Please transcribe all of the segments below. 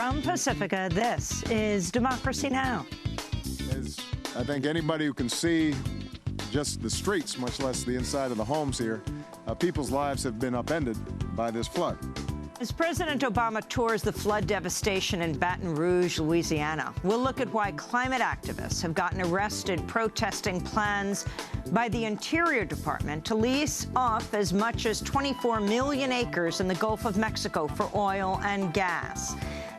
From Pacifica, this is Democracy Now! As I think anybody who can see just the streets, much less the inside of the homes here, people's lives have been upended by this flood. As President Obama tours the flood devastation in Baton Rouge, Louisiana, we'll look at why climate activists have gotten arrested protesting plans by the Interior Department to lease off as much as 24 million acres in the Gulf of Mexico for oil and gas.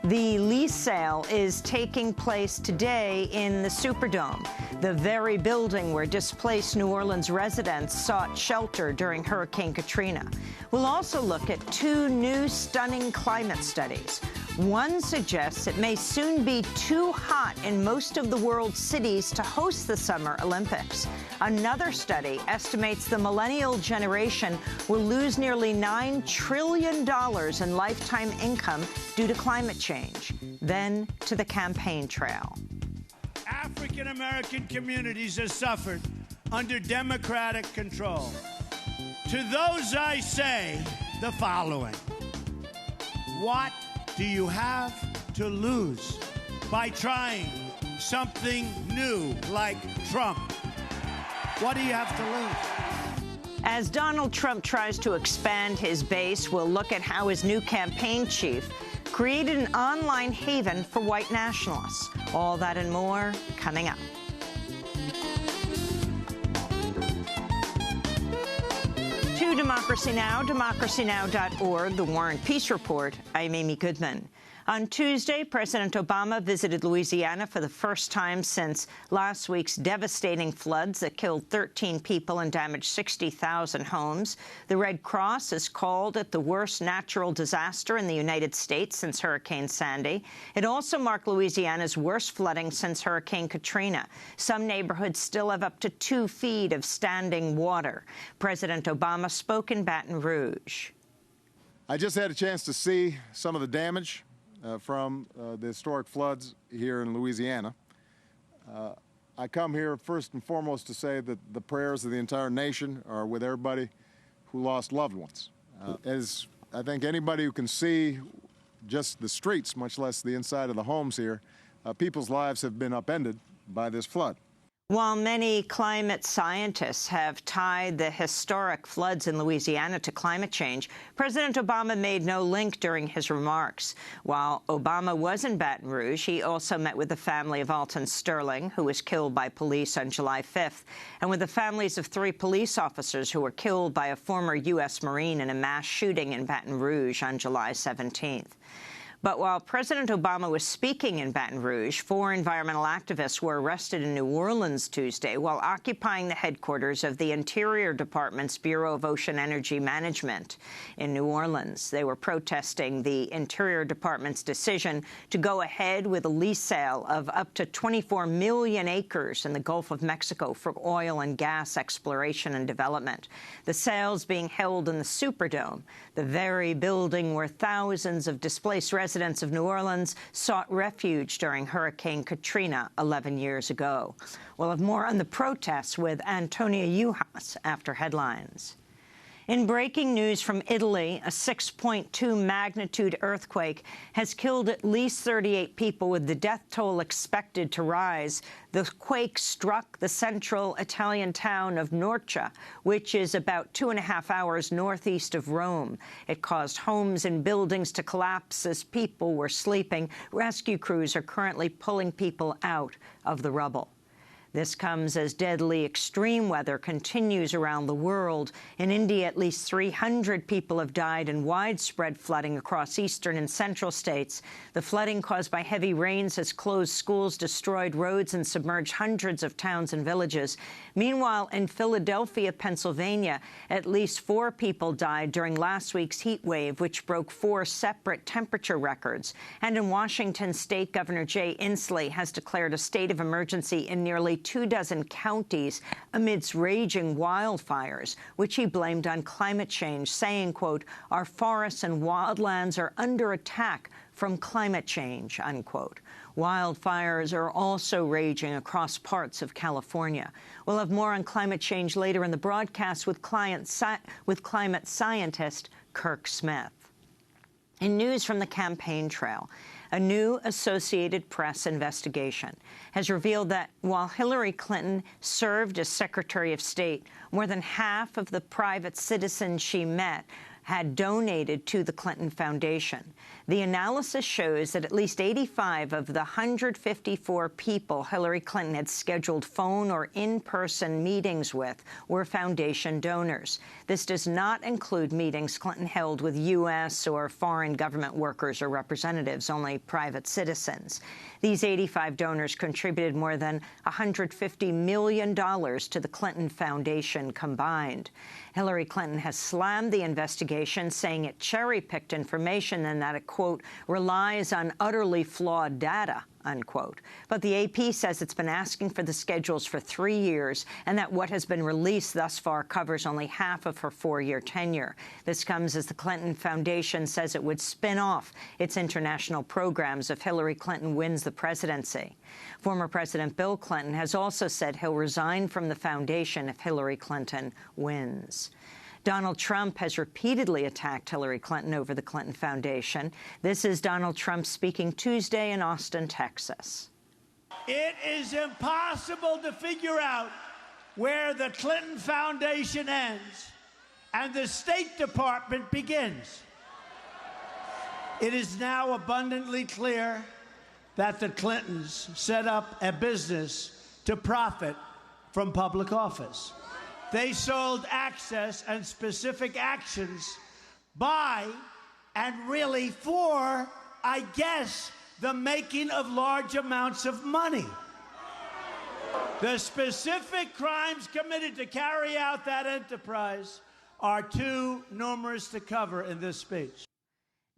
The lease sale is taking place today in the Superdome, the very building where displaced New Orleans residents sought shelter during Hurricane Katrina. We'll also look at two new stunning climate studies. One suggests it may soon be too hot in most of the world's cities to host the Summer Olympics. Another study estimates the millennial generation will lose nearly $9 trillion in lifetime income due to climate change. Then to the campaign trail. African-American communities have suffered under Democratic control. To those I say the following: what do you have to lose by trying something new like Trump? What do you have to lose? As Donald Trump tries to expand his base, we'll look at how his new campaign chief created an online haven for white nationalists. All that and more coming up. To Democracy Now!, democracynow.org, The War and Peace Report. I'm Amy Goodman. On Tuesday, President Obama visited Louisiana for the first time since last week's devastating floods that killed 13 people and damaged 60,000 homes. The Red Cross has called it the worst natural disaster in the United States since Hurricane Sandy. It also marked Louisiana's worst flooding since Hurricane Katrina. Some neighborhoods still have up to 2 feet of standing water. President Obama spoke in Baton Rouge. I just had a chance to see some of the damage from the historic floods here in Louisiana. I come here first and foremost to say that the prayers of the entire nation are with everybody who lost loved ones. As I think anybody who can see just the streets, much less the inside of the homes here, people's lives have been upended by this flood. While many climate scientists have tied the historic floods in Louisiana to climate change, President Obama made no link during his remarks. While Obama was in Baton Rouge, he also met with the family of Alton Sterling, who was killed by police on July 5th, and with the families of 3 police officers who were killed by a former U.S. Marine in a mass shooting in Baton Rouge on July 17th. But while President Obama was speaking in Baton Rouge, 4 environmental activists were arrested in New Orleans Tuesday while occupying the headquarters of the Interior Department's Bureau of Ocean Energy Management in New Orleans. They were protesting the Interior Department's decision to go ahead with a lease sale of up to 24 million acres in the Gulf of Mexico for oil and gas exploration and development. The sales being held in the Superdome, the very building where thousands of displaced residents of New Orleans sought refuge during Hurricane Katrina 11 years ago. We'll have more on the protests with Antonia Juhas after headlines. In breaking news from Italy, a 6.2 magnitude earthquake has killed at least 38 people, with the death toll expected to rise. The quake struck the central Italian town of Norcia, which is about 2.5 hours northeast of Rome. It caused homes and buildings to collapse as people were sleeping. Rescue crews are currently pulling people out of the rubble. This comes as deadly extreme weather continues around the world. In India, at least 300 people have died in widespread flooding across eastern and central states. The flooding caused by heavy rains has closed schools, destroyed roads, and submerged hundreds of towns and villages. Meanwhile, in Philadelphia, Pennsylvania, at least 4 people died during last week's heat wave, which broke 4 separate temperature records. And in Washington state, Governor Jay Inslee has declared a state of emergency in nearly 24 counties amidst raging wildfires, which he blamed on climate change, saying, quote, "Our forests and wildlands are under attack from climate change," unquote. Wildfires are also raging across parts of California. We'll have more on climate change later in the broadcast with climate scientist Kirk Smith. In news from the campaign trail, a new Associated Press investigation has revealed that while Hillary Clinton served as Secretary of State, more than half of the private citizens she met had donated to the Clinton Foundation. The analysis shows that at least 85 of the 154 people Hillary Clinton had scheduled phone or in-person meetings with were foundation donors. This does not include meetings Clinton held with U.S. or foreign government workers or representatives, only private citizens. These 85 donors contributed more than $150 million to the Clinton Foundation combined. Hillary Clinton has slammed the investigation, saying it cherry-picked information and that it, quote, relies on utterly flawed data, unquote. But the AP says it's been asking for the schedules for 3 years and that what has been released thus far covers only half of her 4-year tenure. This comes as the Clinton Foundation says it would spin off its international programs if Hillary Clinton wins the presidency. Former President Bill Clinton has also said he'll resign from the foundation if Hillary Clinton wins. Donald Trump has repeatedly attacked Hillary Clinton over the Clinton Foundation. This is Donald Trump speaking Tuesday in Austin, Texas. It is impossible to figure out where the Clinton Foundation ends and the State Department begins. It is now abundantly clear that the Clintons set up a business to profit from public office. They sold access and specific actions by and really for, I guess, the making of large amounts of money. The specific crimes committed to carry out that enterprise are too numerous to cover in this speech.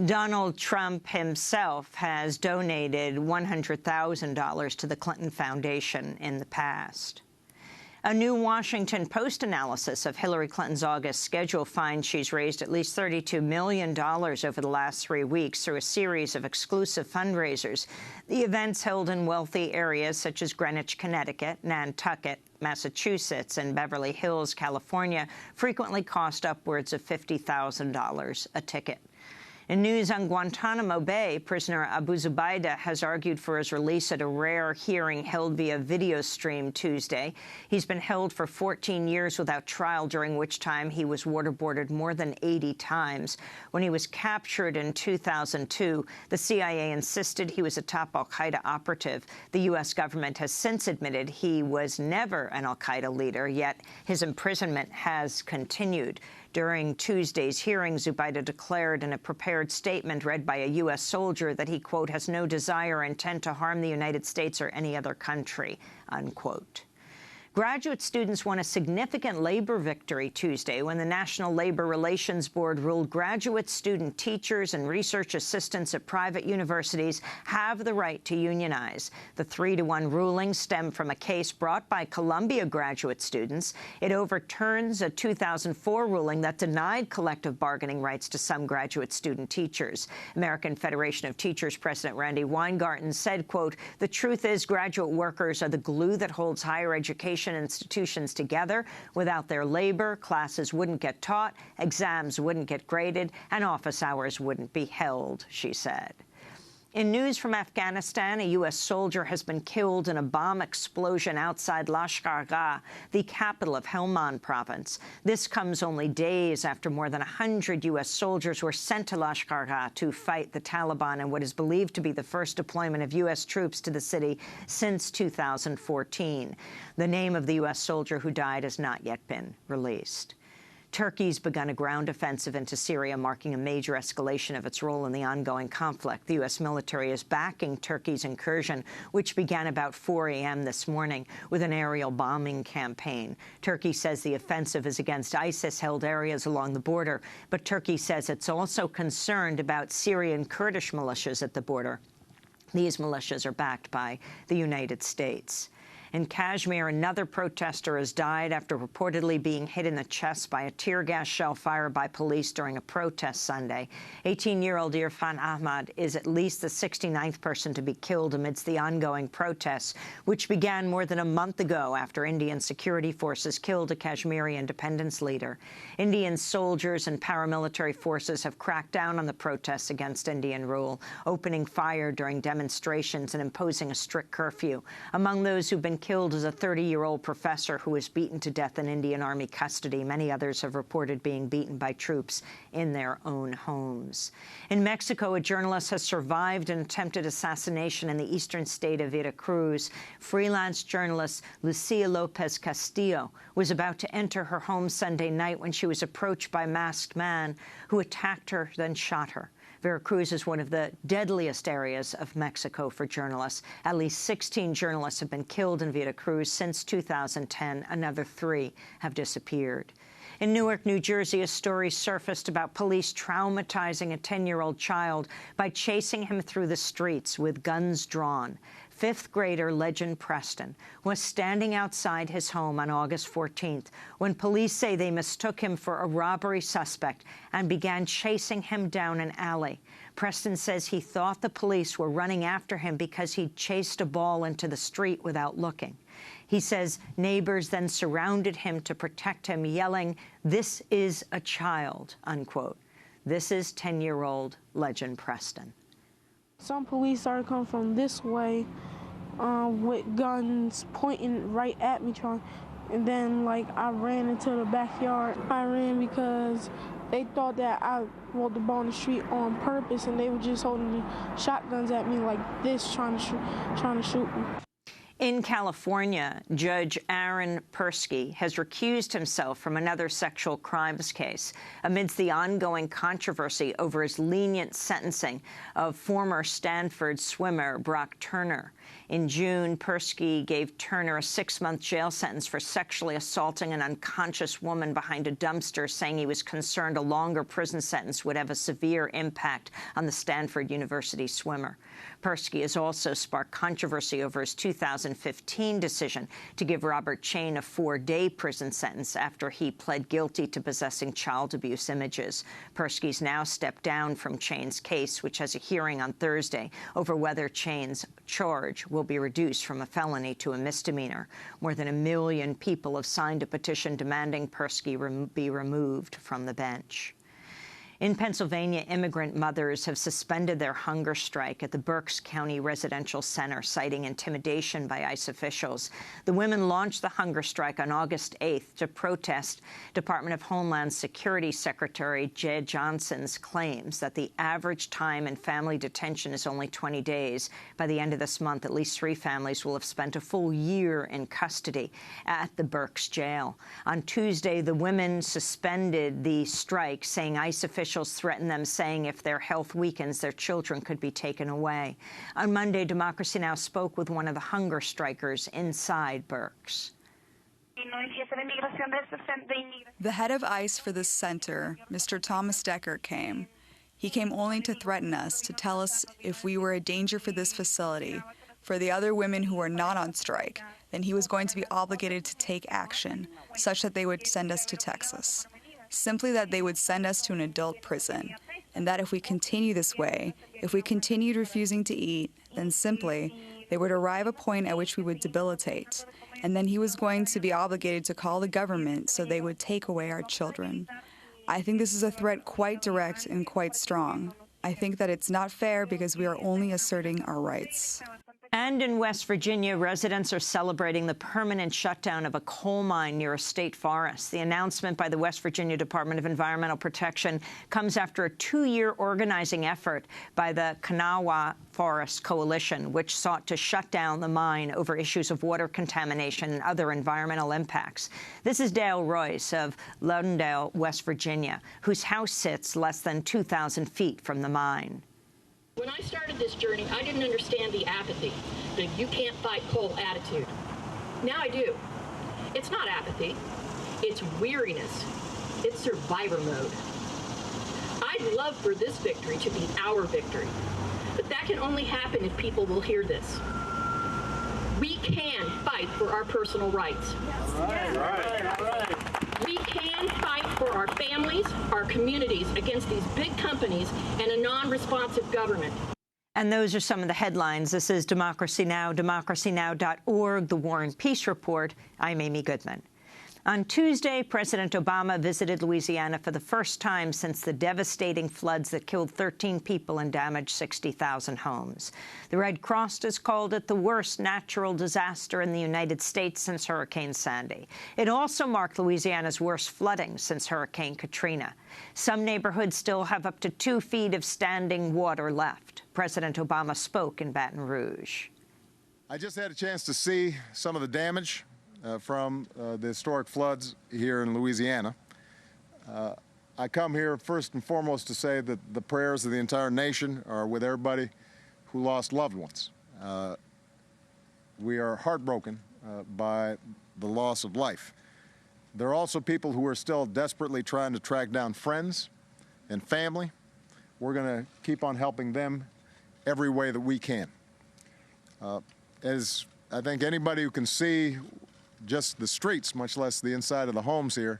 Donald Trump himself has donated $100,000 to the Clinton Foundation in the past. A new Washington Post analysis of Hillary Clinton's August schedule finds she's raised at least $32 million over the last 3 weeks through a series of exclusive fundraisers. The events held in wealthy areas such as Greenwich, Connecticut, Nantucket, Massachusetts, and Beverly Hills, California, frequently cost upwards of $50,000 a ticket. In news on Guantanamo Bay, prisoner Abu Zubaydah has argued for his release at a rare hearing held via video stream Tuesday. He's been held for 14 years without trial, during which time he was waterboarded more than 80 times. When he was captured in 2002, the CIA insisted he was a top al-Qaeda operative. The U.S. government has since admitted he was never an al-Qaeda leader, yet his imprisonment has continued. During Tuesday's hearing, Zubaydah declared in a prepared statement read by a U.S. soldier that he, quote, has no desire or intent to harm the United States or any other country, unquote. Graduate students won a significant labor victory Tuesday when the National Labor Relations Board ruled graduate student teachers and research assistants at private universities have the right to unionize. The 3-to-1 ruling stemmed from a case brought by Columbia graduate students. It overturns a 2004 ruling that denied collective bargaining rights to some graduate student teachers. American Federation of Teachers President Randy Weingarten said, quote, the truth is graduate workers are the glue that holds higher education institutions together. Without their labor, classes wouldn't get taught, exams wouldn't get graded, and office hours wouldn't be held, she said. In news from Afghanistan, a U.S. soldier has been killed in a bomb explosion outside Lashkar-Gah, the capital of Helmand province. This comes only days after more than 100 U.S. soldiers were sent to Lashkar-Gah to fight the Taliban in what is believed to be the first deployment of U.S. troops to the city since 2014. The name of the U.S. soldier who died has not yet been released. Turkey's begun a ground offensive into Syria, marking a major escalation of its role in the ongoing conflict. The U.S. military is backing Turkey's incursion, which began about 4 a.m. this morning with an aerial bombing campaign. Turkey says the offensive is against ISIS-held areas along the border, but Turkey says it's also concerned about Syrian Kurdish militias at the border. These militias are backed by the United States. In Kashmir, another protester has died after reportedly being hit in the chest by a tear gas shell fired by police during a protest Sunday. 18-year-old Irfan Ahmad is at least the 69th person to be killed amidst the ongoing protests, which began more than a month ago after Indian security forces killed a Kashmiri independence leader. Indian soldiers and paramilitary forces have cracked down on the protests against Indian rule, opening fire during demonstrations and imposing a strict curfew. Among those who've been killed is a 30-year-old professor who was beaten to death in Indian Army custody. Many others have reported being beaten by troops in their own homes. In Mexico, a journalist has survived an attempted assassination in the eastern state of Veracruz. Freelance journalist Lucia Lopez Castillo was about to enter her home Sunday night when she was approached by a masked man who attacked her, then shot her. Veracruz is one of the deadliest areas of Mexico for journalists. At least 16 journalists have been killed in Veracruz since 2010. Another 3 have disappeared. In Newark, New Jersey, a story surfaced about police traumatizing a 10-year-old child by chasing him through the streets with guns drawn. Fifth grader Legend Preston was standing outside his home on August 14th when police say they mistook him for a robbery suspect and began chasing him down an alley. Preston says he thought the police were running after him because he'd chased a ball into the street without looking. He says neighbors then surrounded him to protect him, yelling, "This is a child," unquote. This is 10-year-old Legend Preston. Some police started coming from this way with guns pointing right at me, and then I ran into the backyard. I ran because they thought that I rolled the ball in the street on purpose, and they were just holding the shotguns at me like this, trying to shoot me. In California, Judge Aaron Persky has recused himself from another sexual crimes case amidst the ongoing controversy over his lenient sentencing of former Stanford swimmer Brock Turner. In June, Persky gave Turner a 6-month jail sentence for sexually assaulting an unconscious woman behind a dumpster, saying he was concerned a longer prison sentence would have a severe impact on the Stanford University swimmer. Persky has also sparked controversy over his 2015 decision to give Robert Chain a 4-day prison sentence after he pled guilty to possessing child abuse images. Persky's now stepped down from Chain's case, which has a hearing on Thursday over whether Chain's charge will be reduced from a felony to a misdemeanor. More than 1 million people have signed a petition demanding Persky be removed from the bench. In Pennsylvania, immigrant mothers have suspended their hunger strike at the Berks County Residential Center, citing intimidation by ICE officials. The women launched the hunger strike on August 8th to protest Department of Homeland Security Secretary Jed Johnson's claims that the average time in family detention is only 20 days. By the end of this month, at least 3 families will have spent a full year in custody at the Berks jail. On Tuesday, the women suspended the strike, saying ICE officials threatened them, saying if their health weakens, their children could be taken away. On Monday, Democracy Now! Spoke with one of the hunger strikers inside Berks. The head of ICE for this center, Mr. Thomas Decker, came. He came only to threaten us, to tell us if we were a danger for this facility, for the other women who were not on strike, then he was going to be obligated to take action, such that they would send us to Texas. Simply that they would send us to an adult prison, and that if we continue this way, if we continued refusing to eat, then simply they would arrive a point at which we would debilitate, and then he was going to be obligated to call the government so they would take away our children. I think this is a threat quite direct and quite strong. I think that it's not fair because we are only asserting our rights. And in West Virginia, residents are celebrating the permanent shutdown of a coal mine near a state forest. The announcement by the West Virginia Department of Environmental Protection comes after a 2-year organizing effort by the Kanawha Forest Coalition, which sought to shut down the mine over issues of water contamination and other environmental impacts. This is Dale Royce of Lauderdale, West Virginia, whose house sits less than 2,000 feet from the mine. When I started this journey, I didn't understand the apathy, the you can't fight coal attitude. Now I do. It's not apathy. It's weariness. It's survivor mode. I'd love for this victory to be our victory, but that can only happen if people will hear this. We can fight for our personal rights. All right. We can fight for our families, our communities, against these big companies and a non-responsive government. And those are some of the headlines. This is Democracy Now!, democracynow.org, The War and Peace Report. I'm Amy Goodman. On Tuesday, President Obama visited Louisiana for the first time since the devastating floods that killed 13 people and damaged 60,000 homes. The Red Cross has called it the worst natural disaster in the United States since Hurricane Sandy. It also marked Louisiana's worst flooding since Hurricane Katrina. Some neighborhoods still have up to 2 feet of standing water left. President Obama spoke in Baton Rouge. I just had a chance to see some of the damage from the historic floods here in Louisiana. I come here first and foremost to say that the prayers of the entire nation are with everybody who lost loved ones. We are heartbroken by the loss of life. There are also people who are still desperately trying to track down friends and family. We're going to keep on helping them every way that we can. As I think anybody who can see just the streets, much less the inside of the homes here,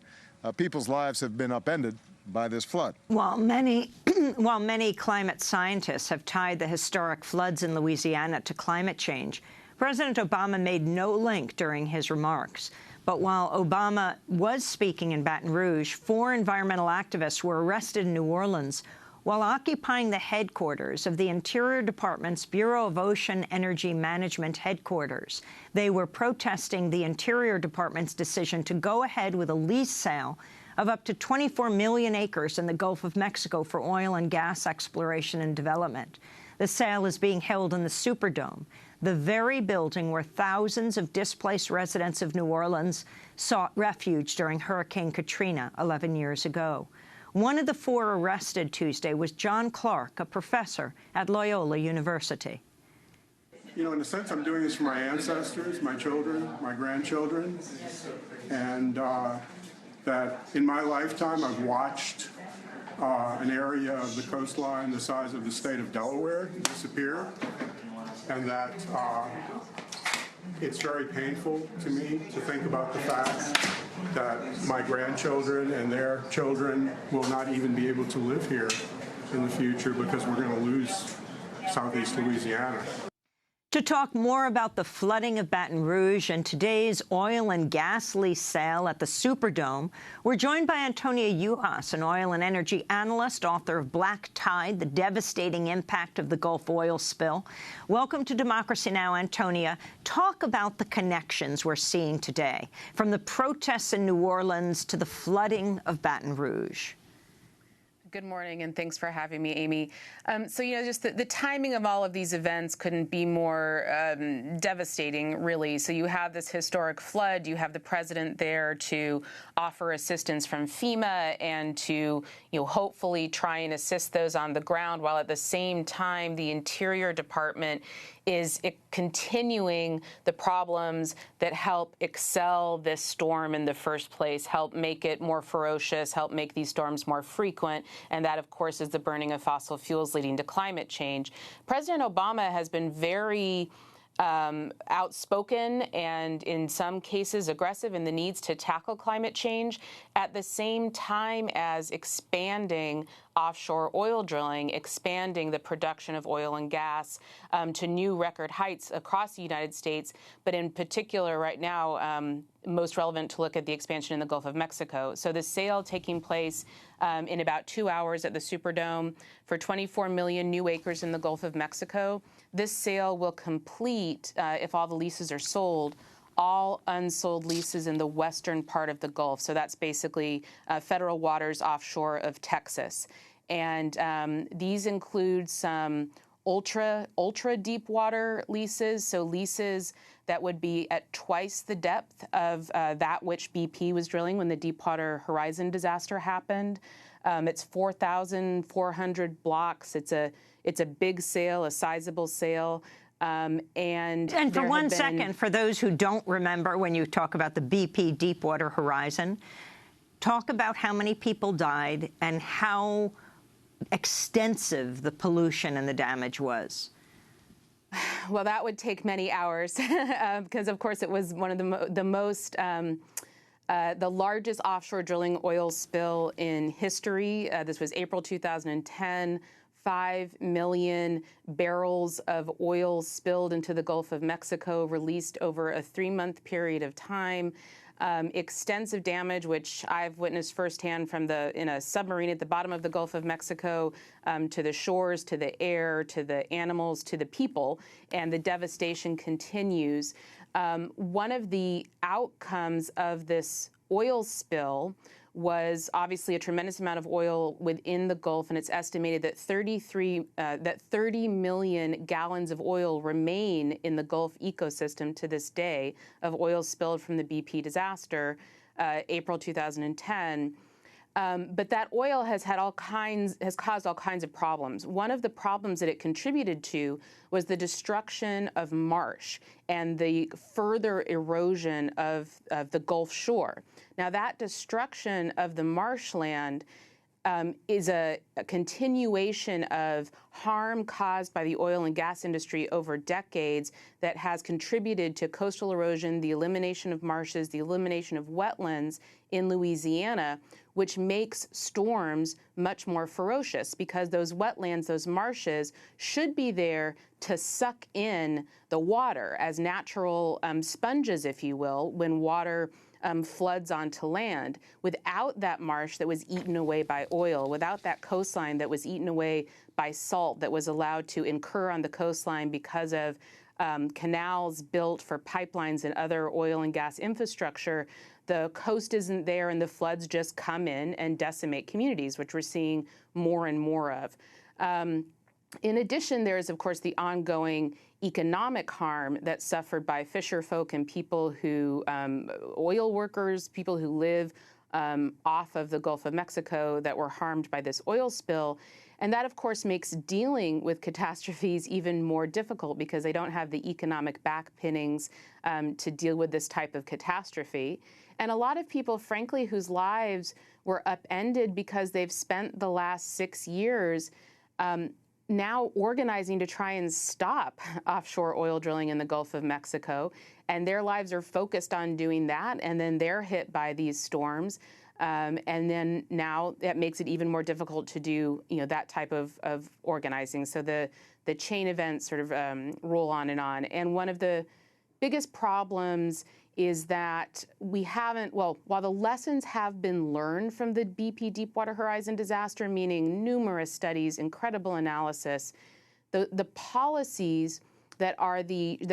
people's lives have been upended by this flood. While many climate scientists have tied the historic floods in Louisiana to climate change, President Obama made no link during his remarks. But while Obama was speaking in Baton Rouge, 4 environmental activists were arrested in New Orleans while occupying the headquarters of the Interior Department's Bureau of Ocean Energy Management headquarters. They were protesting the Interior Department's decision to go ahead with a lease sale of up to 24 million acres in the Gulf of Mexico for oil and gas exploration and development. The sale is being held in the Superdome, the very building where thousands of displaced residents of New Orleans sought refuge during Hurricane Katrina 11 years ago. One of the 4 arrested Tuesday was John Clark, a professor at Loyola University. You know, in a sense, I'm doing this for my ancestors, my children, my grandchildren, and that in my lifetime I've watched an area of the coastline the size of the state of Delaware disappear, and that it's very painful to me to think about the fact that my grandchildren and their children will not even be able to live here in the future because we're going to lose Southeast Louisiana. To talk more about the flooding of Baton Rouge and today's oil and gas lease sale at the Superdome, we're joined by Antonia Yuhas, an oil and energy analyst, author of Black Tide, The Devastating Impact of the Gulf Oil Spill. Welcome to Democracy Now!, Antonia. Talk about the connections we're seeing today, from the protests in New Orleans to the flooding of Baton Rouge. Good morning, and thanks for having me, Amy. So, you know, just the timing of all of these events couldn't be more devastating, really. So you have this historic flood. You have the president there to offer assistance from FEMA and to, you know, hopefully try and assist those on the ground, while at the same time the Interior Department is continuing the problems that help excel this storm in the first place, help make it more ferocious, help make these storms more frequent, and that, of course, is the burning of fossil fuels leading to climate change. President Obama has been very outspoken and in some cases aggressive in the needs to tackle climate change, at the same time as expanding offshore oil drilling, expanding the production of oil and gas to new record heights across the United States, but in particular right now, most relevant to look at the expansion in the Gulf of Mexico. So the sale taking place in about 2 hours at the Superdome for 24 million new acres in the Gulf of Mexico. This sale will complete, if all the leases are sold, all unsold leases in the western part of the Gulf. So that's basically federal waters offshore of Texas. And these include some ultra deep water leases, so leases that would be at twice the depth of that which BP was drilling when the Deepwater Horizon disaster happened. It's 4,400 blocks. It's a big sale, a sizable sale. And for one second, for those who don't remember, when you talk about the BP Deepwater Horizon, talk about how many people died and how extensive the pollution and the damage was. Well, that would take many hours because, of course, it was one of the largest offshore drilling oil spill in history. This was April 2010. 5 million barrels of oil spilled into the Gulf of Mexico, released over a 3-month period of time. Extensive damage, which I've witnessed firsthand from in a submarine at the bottom of the Gulf of Mexico, to the shores, to the air, to the animals, to the people, and the devastation continues. One of the outcomes of this oil spill was obviously a tremendous amount of oil within the Gulf, and it's estimated that 30 million gallons of oil remain in the Gulf ecosystem to this day of oil spilled from the BP disaster, April 2010. But that oil has caused all kinds of problems. One of the problems that it contributed to was the destruction of marsh and the further erosion of the Gulf shore. Now, that destruction of the marshland is a continuation of harm caused by the oil and gas industry over decades that has contributed to coastal erosion, the elimination of marshes, the elimination of wetlands in Louisiana, which makes storms much more ferocious because those wetlands, those marshes, should be there to suck in the water as natural sponges, if you will, when water floods onto land. Without that marsh that was eaten away by oil, without that coastline that was eaten away by salt that was allowed to incur on the coastline because of canals built for pipelines and other oil and gas infrastructure, the coast isn't there and the floods just come in and decimate communities, which we're seeing more and more of. In addition, there is, of course, the ongoing economic harm that's suffered by fisher folk and people who, oil workers, people who live off of the Gulf of Mexico that were harmed by this oil spill. And that, of course, makes dealing with catastrophes even more difficult because they don't have the economic backpinnings to deal with this type of catastrophe. And a lot of people, frankly, whose lives were upended because they've spent the last 6 years now organizing to try and stop offshore oil drilling in the Gulf of Mexico. And their lives are focused on doing that, and then they're hit by these storms. And then now that makes it even more difficult to do, that type of organizing. So the chain events sort of roll on. And one of the biggest problems is that we haven't, while the lessons have been learned from the BP Deepwater Horizon disaster, meaning numerous studies, incredible analysis, the policies that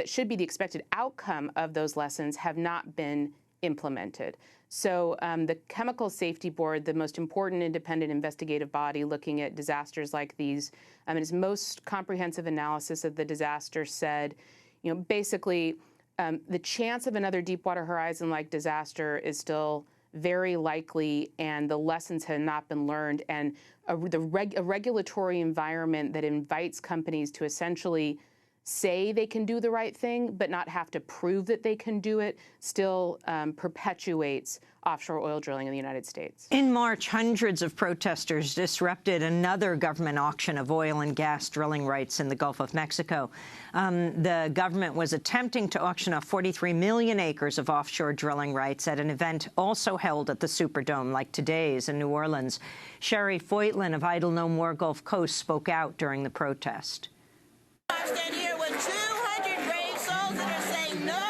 should be the expected outcome of those lessons have not been implemented. So the Chemical Safety Board, the most important independent investigative body looking at disasters like these, in its most comprehensive analysis of the disaster said, basically, the chance of another Deepwater Horizon-like disaster is still very likely, and the lessons have not been learned. And a regulatory environment that invites companies to essentially say they can do the right thing but not have to prove that they can do it still perpetuates offshore oil drilling in the United States. In March, hundreds of protesters disrupted another government auction of oil and gas drilling rights in the Gulf of Mexico. The government was attempting to auction off 43 million acres of offshore drilling rights at an event also held at the Superdome, like today's in New Orleans. Sherry Foytlin of Idle No More Gulf Coast spoke out during the protest. I stand here with 200 brave souls that are saying no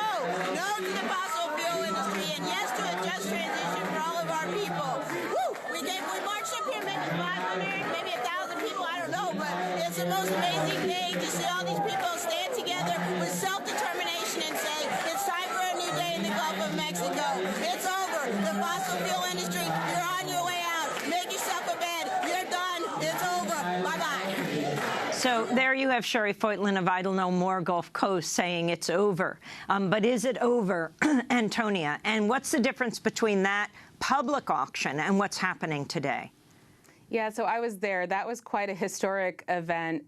to the fossil fuel industry, and yes to a just transition for all of our people. Woo! We marched up here, maybe 500, maybe 1,000 people, I don't know, but it's the most amazing thing to see all these people stand together with self-determination and say, it's time for a new day in the Gulf of Mexico. It's over. The fossil fuel industry, you're on your way out. Make yourself a bed. You're done. It's over. Bye-bye. So there you have Sherry Foytlin of Idle No More Gulf Coast saying it's over. But is it over, Antonia? And what's the difference between that public auction and what's happening today? Yeah, so I was there. That was quite a historic event.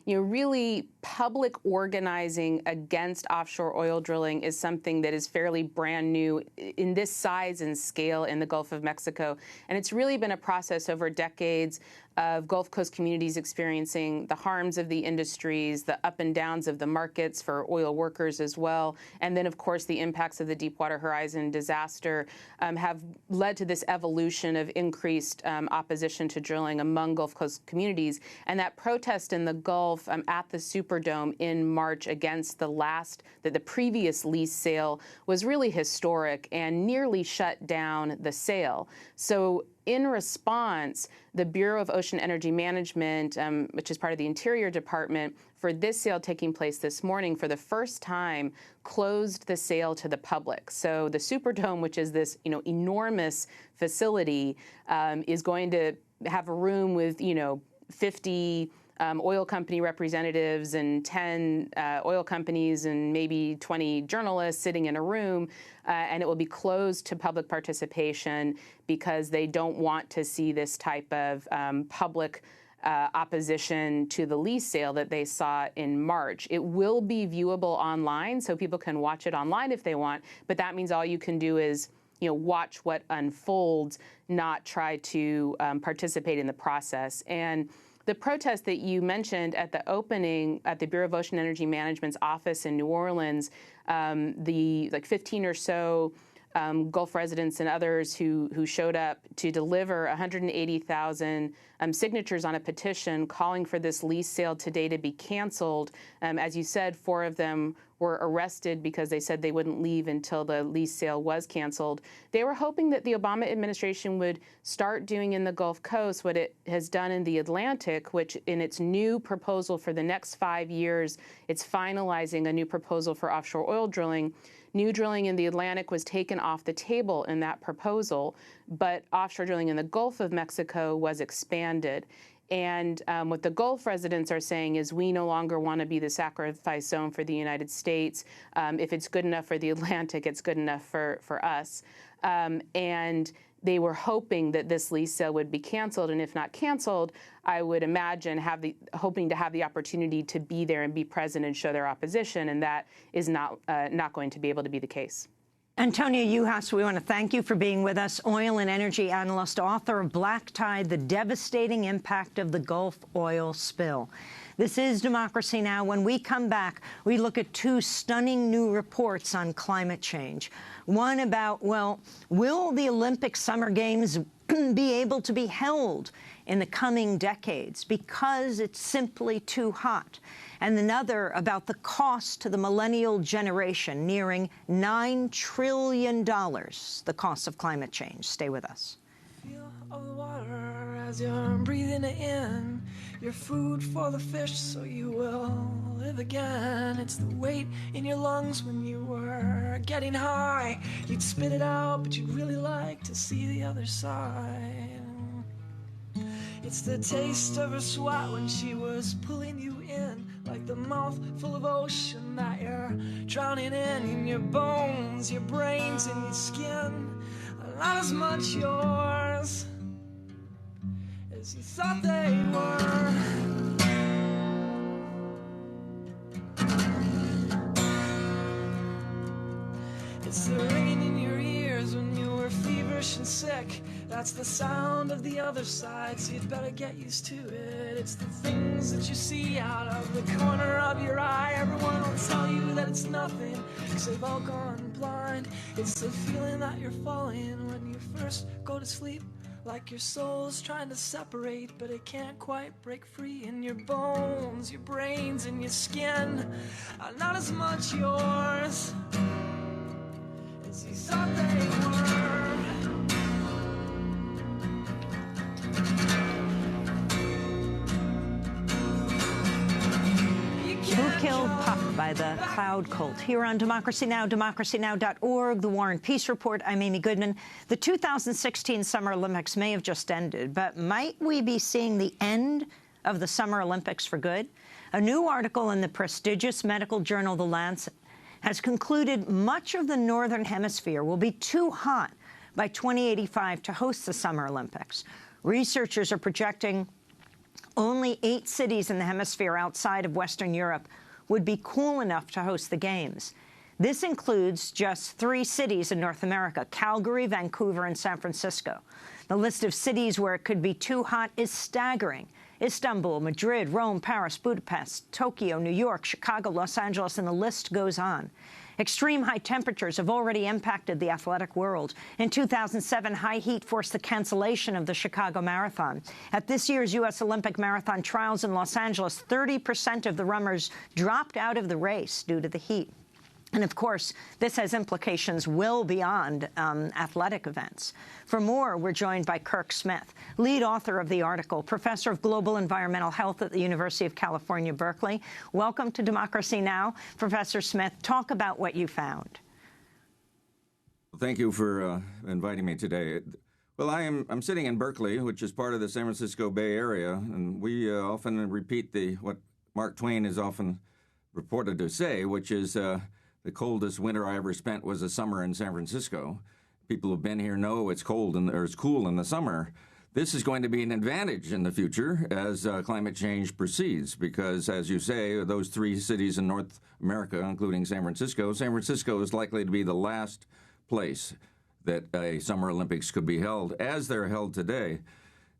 Really public organizing against offshore oil drilling is something that is fairly brand new in this size and scale in the Gulf of Mexico. And it's really been a process over decades. of Gulf Coast communities experiencing the harms of the industries, the up and downs of the markets for oil workers as well, and then, of course, the impacts of the Deepwater Horizon disaster have led to this evolution of increased opposition to drilling among Gulf Coast communities. And that protest in the Gulf at the Superdome in March against the previous lease sale was really historic and nearly shut down the sale. So in response, the Bureau of Ocean Energy Management, which is part of the Interior Department, for this sale taking place this morning, for the first time, closed the sale to the public. So the Superdome, which is this, enormous facility, is going to have a room with, 50 oil company representatives and 10 oil companies and maybe 20 journalists sitting in a room, and it will be closed to public participation because they don't want to see this type of public opposition to the lease sale that they saw in March. It will be viewable online, so people can watch it online if they want, but that means all you can do is watch what unfolds, not try to participate in the process. And the protest that you mentioned at the opening at the Bureau of Ocean Energy Management's office in New Orleans, the 15 or so Gulf residents and others who showed up to deliver 180,000 signatures on a petition calling for this lease sale today to be canceled. As you said, 4 of them were arrested because they said they wouldn't leave until the lease sale was canceled. They were hoping that the Obama administration would start doing in the Gulf Coast what it has done in the Atlantic, which in its new proposal for the next 5 years, it's finalizing a new proposal for offshore oil drilling. New drilling in the Atlantic was taken off the table in that proposal, but offshore drilling in the Gulf of Mexico was expanded. And what the Gulf residents are saying is we no longer want to be the sacrifice zone for the United States. If it's good enough for the Atlantic, it's good enough for us. And they were hoping that this lease sale would be canceled, and if not canceled, I would imagine hoping to have the opportunity to be there and be present and show their opposition, and that is not going to be able to be the case. Antonia Juhas, we want to thank you for being with us, oil and energy analyst, author of Black Tide, The Devastating Impact of the Gulf Oil Spill. This is Democracy Now! When we come back, we look at 2 stunning new reports on climate change. One about, well, will the Olympic Summer Games be able to be held in the coming decades because it's simply too hot? And another about the cost to the millennial generation, nearing $9 trillion, the cost of climate change. Stay with us. Feel of the water as you're breathing it in. Your food for the fish so you will live again. It's the weight in your lungs when you were getting high. You'd spit it out, but you'd really like to see the other side. It's the taste of her sweat when she was pulling you in, like the mouth full of ocean that you're drowning in your bones, your brains, and your skin. Not as much yours as you thought they were. It's the ringing in your ears when you were feverish and sick. That's the sound of the other side, so you'd better get used to it. It's the things that you see out of the corner of your eye. Everyone will tell you that it's nothing, 'cause they've all gone blind. It's the feeling that you're falling when you first go to sleep, like your soul's trying to separate, but it can't quite break free. In your bones, your brains, and your skin are not as much yours as you thought they were. Who Killed Puck by the Cloud Cult. Here on Democracy Now!, democracynow.org, The War and Peace Report. I'm Amy Goodman. The 2016 Summer Olympics may have just ended, but might we be seeing the end of the Summer Olympics for good? A new article in the prestigious medical journal The Lancet has concluded much of the Northern Hemisphere will be too hot by 2085 to host the Summer Olympics. Researchers are projecting only 8 cities in the hemisphere outside of Western Europe would be cool enough to host the Games. This includes just 3 cities in North America: Calgary, Vancouver, and San Francisco. The list of cities where it could be too hot is staggering: Istanbul, Madrid, Rome, Paris, Budapest, Tokyo, New York, Chicago, Los Angeles, and the list goes on. Extreme high temperatures have already impacted the athletic world. In 2007, high heat forced the cancellation of the Chicago Marathon. At this year's U.S. Olympic marathon trials in Los Angeles, 30% of the runners dropped out of the race due to the heat. And, of course, this has implications well beyond athletic events. For more, we're joined by Kirk Smith, lead author of the article, professor of global environmental health at the University of California, Berkeley. Welcome to Democracy Now! Professor Smith, talk about what you found. Thank you for inviting me today. Well, I'm sitting in Berkeley, which is part of the San Francisco Bay Area, and we often repeat what Mark Twain is often reported to say, which is the coldest winter I ever spent was a summer in San Francisco. People who've been here know it's cold or it's cool in the summer. This is going to be an advantage in the future as climate change proceeds, because, as you say, those 3 cities in North America, including San Francisco is likely to be the last place that a Summer Olympics could be held, as they're held today.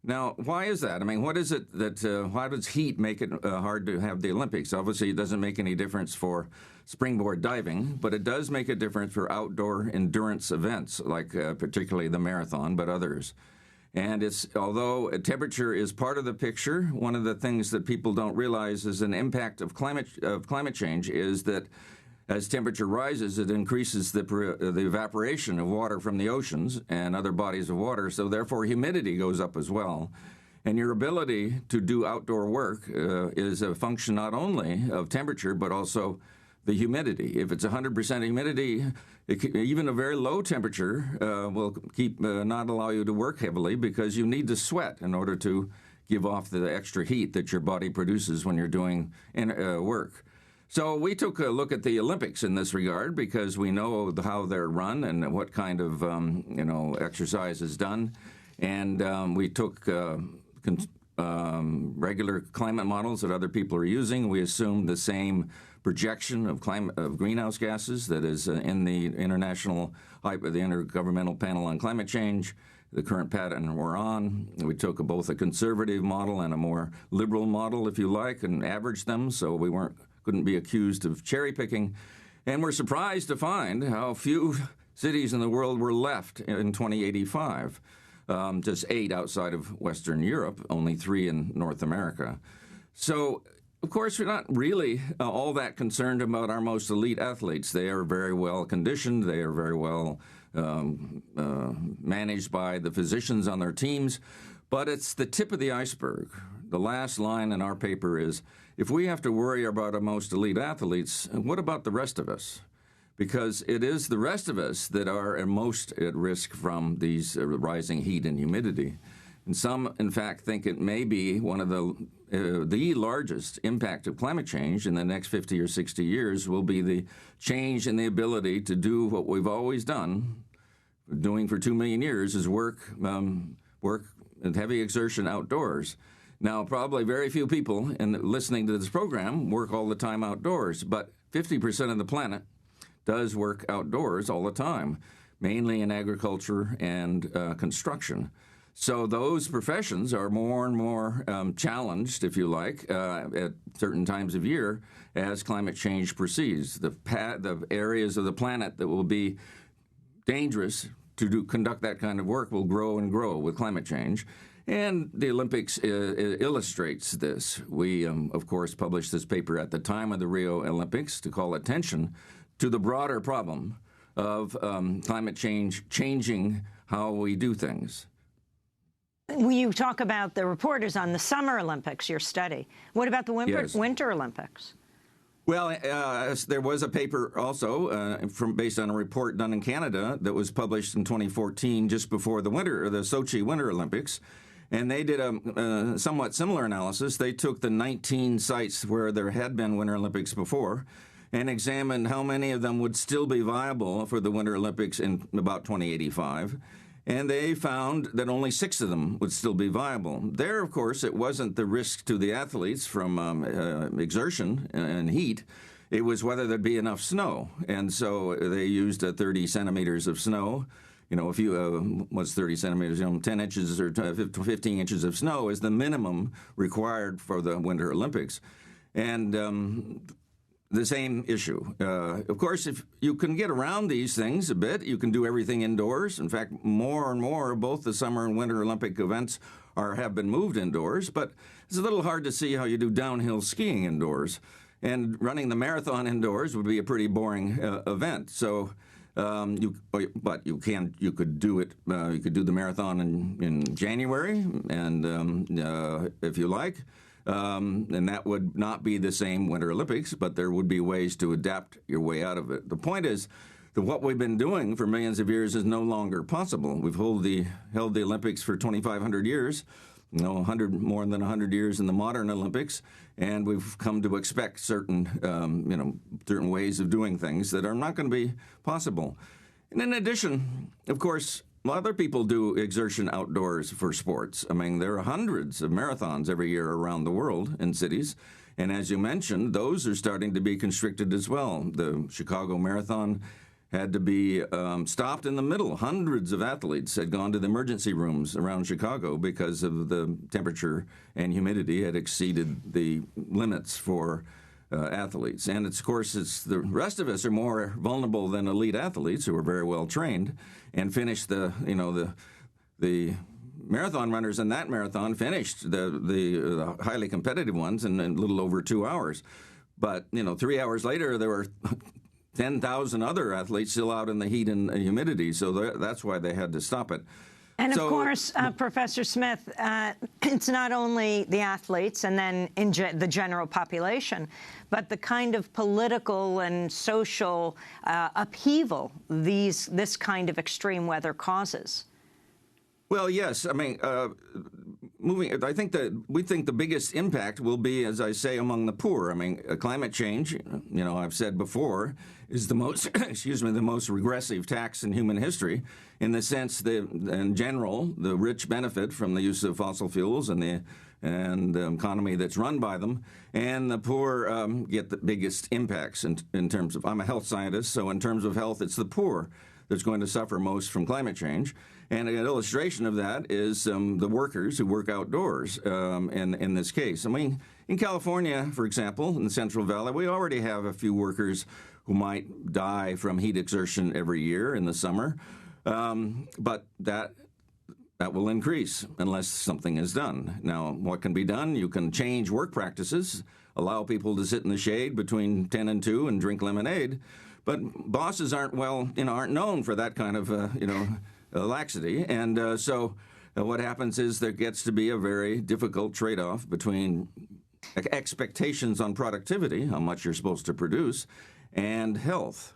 Now, why is that? I mean, what is it that, why does heat make it hard to have the Olympics? Obviously, it doesn't make any difference for springboard diving, but it does make a difference for outdoor endurance events, like particularly the marathon, but others. And although temperature is part of the picture, one of the things that people don't realize is an impact of climate change is that as temperature rises, it increases the evaporation of water from the oceans and other bodies of water, so therefore humidity goes up as well. And your ability to do outdoor work is a function not only of temperature, but also the humidity. If it's 100% humidity, even a very low temperature will not allow you to work heavily, because you need to sweat in order to give off the extra heat that your body produces when you're doing work. So we took a look at the Olympics in this regard, because we know how they're run and what kind of exercise is done. And we took regular climate models that other people are using. We assumed the same projection of greenhouse gases that is in the Intergovernmental Panel on Climate Change, the current pattern we're on. We took both a conservative model and a more liberal model, if you like, and averaged them, so we couldn't be accused of cherry picking. And we're surprised to find how few cities in the world were left in 2085. Just 8 outside of Western Europe, only 3 in North America. So, of course, we're not really all that concerned about our most elite athletes. They are very well conditioned. They are very well managed by the physicians on their teams. But it's the tip of the iceberg. The last line in our paper is, if we have to worry about our most elite athletes, what about the rest of us? Because it is the rest of us that are most at risk from these rising heat and humidity. And some, in fact, think it may be one of the largest impact of climate change in the next 50 or 60 years will be the change in the ability to do what we've always doing for 2 million years, is work and heavy exertion outdoors. Now, probably very few people listening to this program work all the time outdoors, but 50% of the planet does work outdoors all the time, mainly in agriculture and construction. So those professions are more and more challenged, if you like, at certain times of year as climate change proceeds. The areas of the planet that will be dangerous to conduct that kind of work will grow and grow with climate change. And the Olympics illustrates this. We, of course, published this paper at the time of the Rio Olympics to call attention to the broader problem of climate change changing how we do things. When you talk about the reporters on the Summer Olympics, your study, what about the Winter Olympics? Well, there was a paper also based on a report done in Canada that was published in 2014, just before the Sochi Winter Olympics. And they did a somewhat similar analysis. They took the 19 sites where there had been Winter Olympics before and examined how many of them would still be viable for the Winter Olympics in about 2085. And they found that only 6 of them would still be viable. There, of course, it wasn't the risk to the athletes from exertion and heat. it was whether there'd be enough snow. And so they used 30 centimeters of snow. You know, if you, what's 30 centimeters, 10 inches or 15 inches of snow is the minimum required for the Winter Olympics. And the same issue. Of course, if you can get around these things a bit, you can do everything indoors. In fact, more and more, both the Summer and Winter Olympic events have been moved indoors, but it's a little hard to see how you do downhill skiing indoors. And running the marathon indoors would be a pretty boring event. So, you could do it. You could do the marathon in January, and if you like. And that would not be the same Winter Olympics, but there would be ways to adapt your way out of it. The point is that what we've been doing for millions of years is no longer possible. We've held the Olympics for 2,500 years, more than 100 years in the modern Olympics, and we've come to expect certain ways of doing things that are not going to be possible. And in addition, of course, other people do exertion outdoors for sports. I mean, there are hundreds of marathons every year around the world in cities. And as you mentioned, those are starting to be constricted as well. The Chicago Marathon had to be stopped in the middle. Hundreds of athletes had gone to the emergency rooms around Chicago because of the temperature and humidity had exceeded the limits for athletes. And of course, the rest of us are more vulnerable than elite athletes who are very well trained and finished the marathon runners in that marathon finished the highly competitive ones in a little over 2 hours. But 3 hours later, there were 10,000 other athletes still out in the heat and humidity. So that's why they had to stop it. And of course, Professor Smith, it's not only the athletes and then the general population, but the kind of political and social upheaval this kind of extreme weather causes. Well, yes. I mean, I think that we think the biggest impact will be, as I say, among the poor. I mean, climate change, I've said before, is the most, the most regressive tax in human history, in the sense that, in general, the rich benefit from the use of fossil fuels and the economy that's run by them, and the poor get the biggest impacts in terms of, I'm a health scientist, so in terms of health, it's the poor that's going to suffer most from climate change. And an illustration of that is the workers who work outdoors in this case. I mean, in California, for example, in the Central Valley, we already have a few workers who might die from heat exertion every year in the summer. But that will increase unless something is done. Now, what can be done? You can change work practices, allow people to sit in the shade between 10 and 2 and drink lemonade. But bosses aren't known for that kind of, laxity. And so what happens is there gets to be a very difficult trade-off between expectations on productivity, how much you're supposed to produce, and health.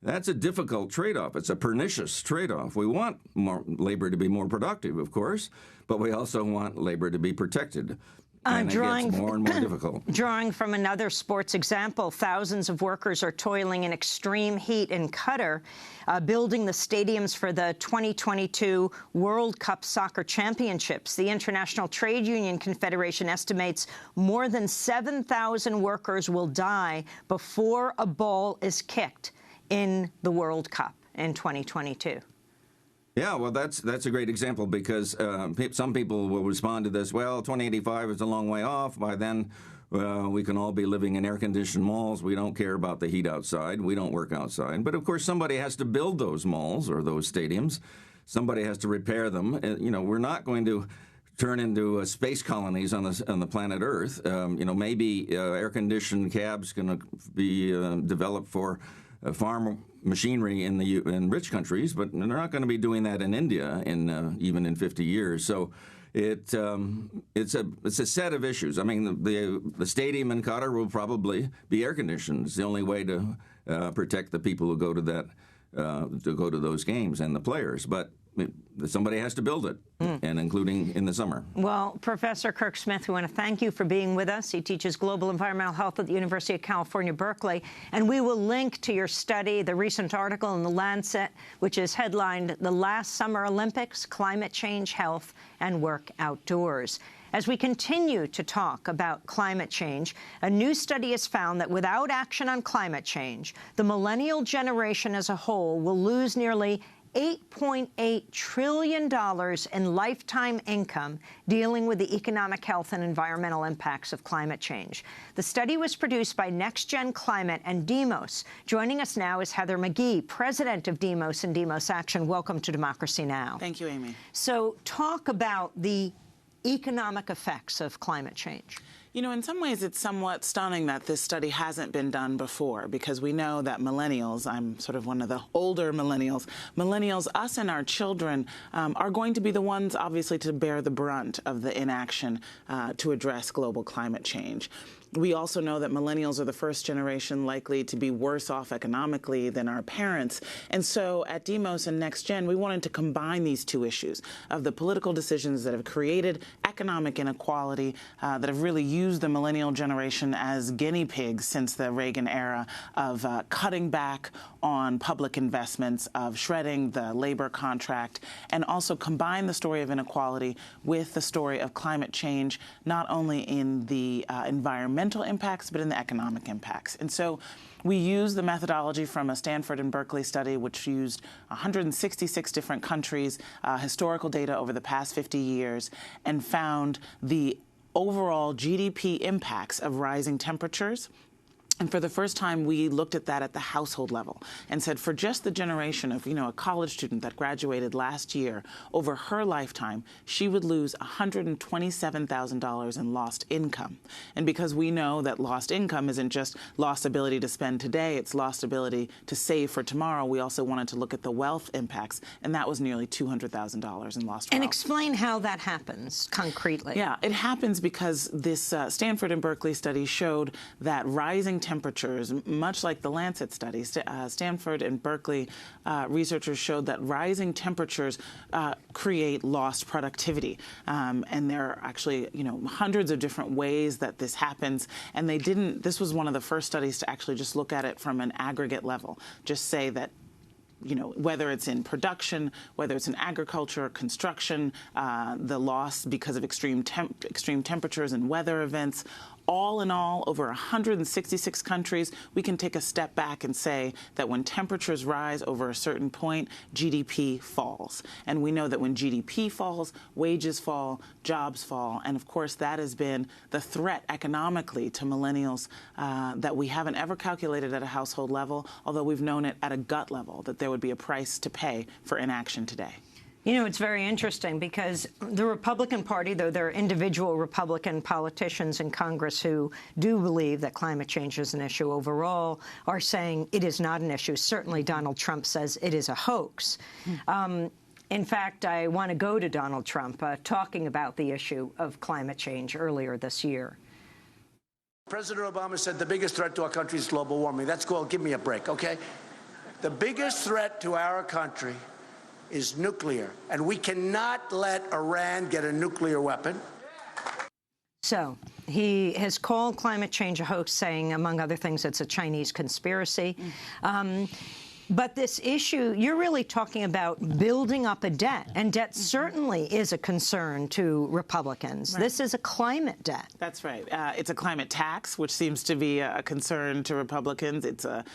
That's a difficult trade-off. It's a pernicious trade-off. We want more labor to be more productive, of course, but we also want labor to be protected. And it gets more and more difficult. Drawing from another sports example, thousands of workers are toiling in extreme heat in Qatar, building the stadiums for the 2022 World Cup Soccer Championships. The International Trade Union Confederation estimates more than 7,000 workers will die before a ball is kicked in the World Cup in 2022. Yeah, well, that's a great example because some people will respond to this, well, 2085 is a long way off. By then, we can all be living in air-conditioned malls. We don't care about the heat outside. We don't work outside. But, of course, somebody has to build those malls or those stadiums. Somebody has to repair them. We're not going to turn into space colonies on the planet Earth. Maybe air-conditioned cabs going to be developed for farm machinery in rich countries, but they're not going to be doing that in India even in 50 years. So it's a set of issues. I mean, the stadium in Qatar will probably be air conditioned. It's the only way to protect the people who go to those games and the players. But somebody has to build it, and including in the summer. Well, Professor Kirk Smith, we want to thank you for being with us. He teaches global environmental health at the University of California, Berkeley. And we will link to your study, the recent article in The Lancet, which is headlined, "The Last Summer Olympics, Climate Change, Health, and Work Outdoors." As we continue to talk about climate change, a new study has found that without action on climate change, the millennial generation as a whole will lose nearly $8.8 trillion in lifetime income dealing with the economic, health, and environmental impacts of climate change. The study was produced by Next Gen Climate and Demos. Joining us now is Heather McGhee, president of Demos and Demos Action. Welcome to Democracy Now! Thank you, Amy. So talk about the economic effects of climate change. You know, in some ways, it's somewhat stunning that this study hasn't been done before, because we know that millennials, I'm sort of one of the older millennials, us and our children are going to be the ones, obviously, to bear the brunt of the inaction to address global climate change. We also know that millennials are the first generation likely to be worse off economically than our parents. And so at Demos and Next Gen, we wanted to combine these two issues of the political decisions that have created economic inequality, that have really used the millennial generation as guinea pigs since the Reagan era, of cutting back on public investments, of shredding the labor contract, and also combine the story of inequality with the story of climate change, not only in the environmental impacts, but in the economic impacts. And so we use the methodology from a Stanford and Berkeley study, which used 166 different countries, historical data over the past 50 years, and found the overall GDP impacts of rising temperatures. And for the first time, we looked at that at the household level and said, for just the generation of, a college student that graduated last year, over her lifetime, she would lose $127,000 in lost income. And because we know that lost income isn't just lost ability to spend today, it's lost ability to save for tomorrow, we also wanted to look at the wealth impacts, and that was nearly $200,000 in lost wealth. And explain how that happens concretely. Yeah, it happens because this Stanford and Berkeley study showed that rising temperatures, much like the Lancet study, Stanford and Berkeley researchers showed that rising temperatures create lost productivity. And there are actually, hundreds of different ways that this happens. And this was one of the first studies to actually just look at it from an aggregate level, just say that whether it's in production, whether it's in agriculture, construction, the loss because of extreme temperatures and weather events, all in all, over 166 countries, we can take a step back and say that when temperatures rise over a certain point, GDP falls. And we know that when GDP falls, wages fall, jobs fall. And of course, that has been the threat economically to millennials that we haven't ever calculated at a household level, although we've known it at a gut level, that there would be a price to pay for inaction today. It's very interesting because the Republican Party, though there are individual Republican politicians in Congress who do believe that climate change is an issue overall, are saying it is not an issue. Certainly Donald Trump says it is a hoax. In fact, I want to go to Donald Trump talking about the issue of climate change earlier this year. President Obama said the biggest threat to our country is global warming. That's called, give me a break, okay? The biggest threat to our country is nuclear, and we cannot let Iran get a nuclear weapon. So he has called climate change a hoax, saying, among other things, it's a Chinese conspiracy. But this issue, you're really talking about building up a debt, and debt certainly is a concern to Republicans. Right. This is a climate debt. That's right. It's a climate tax, which seems to be a concern to Republicans. It's a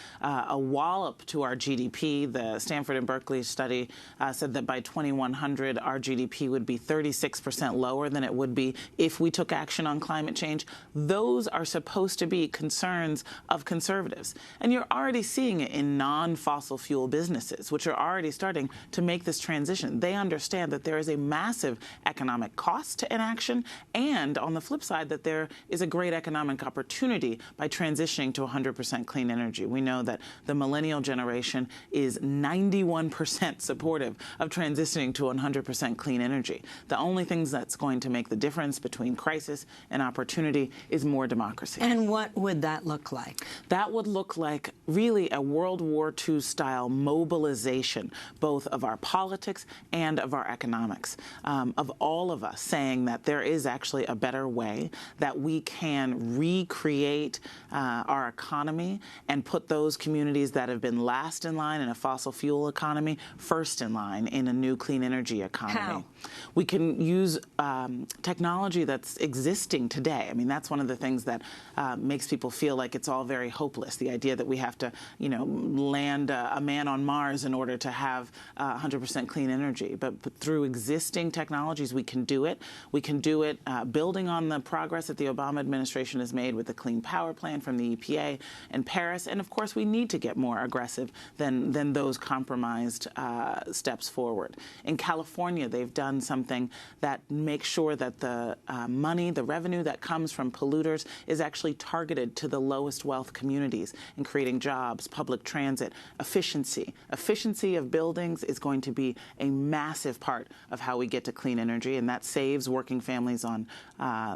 wallop to our GDP. The Stanford and Berkeley study said that by 2100, our GDP would be 36% lower than it would be if we took action on climate change. Those are supposed to be concerns of conservatives. And you're already seeing it in non-fossil fuel businesses, which are already starting to make this transition. They understand that there is a massive economic cost to inaction, and on the flip side, that there is a great economic opportunity by transitioning to 100% clean energy. We know that the millennial generation is 91% supportive of transitioning to 100% clean energy. The only things that's going to make the difference between crisis and opportunity is more democracy. And what would that look like? That would look like really a World War II style mobilization, both of our politics and of our economics, of all of us saying that there is actually a better way, that we can recreate our economy and put those communities that have been last in line in a fossil fuel economy first in line in a new clean energy economy. How? We can use technology that's existing today. I mean, that's one of the things that makes people feel like it's all very hopeless, the idea that we have to, land a man on Mars in order to have 100% clean energy. But through existing technologies, we can do it. We can do it building on the progress that the Obama administration has made with the Clean Power Plan from the EPA and Paris. And, of course, we need to get more aggressive than those compromised steps forward. In California, they've done something that makes sure that the money, the revenue that comes from polluters is actually targeted to the lowest wealth communities in creating jobs, public transit, efficiency. Efficiency of buildings is going to be a massive part of how we get to clean energy, and that saves working families on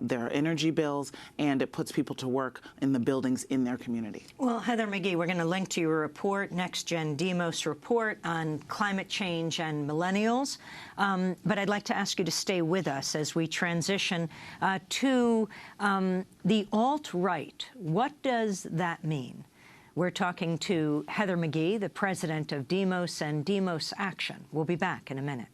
their energy bills, and it puts people to work in the buildings in their community. Well, Heather McGhee, we're going to link to your report, Next Gen Demos report on climate change and millennials. But I'd like to ask you to stay with us as we transition to the alt-right. What does that mean? We're talking to Heather McGhee, the president of Demos and Demos Action. We'll be back in a minute.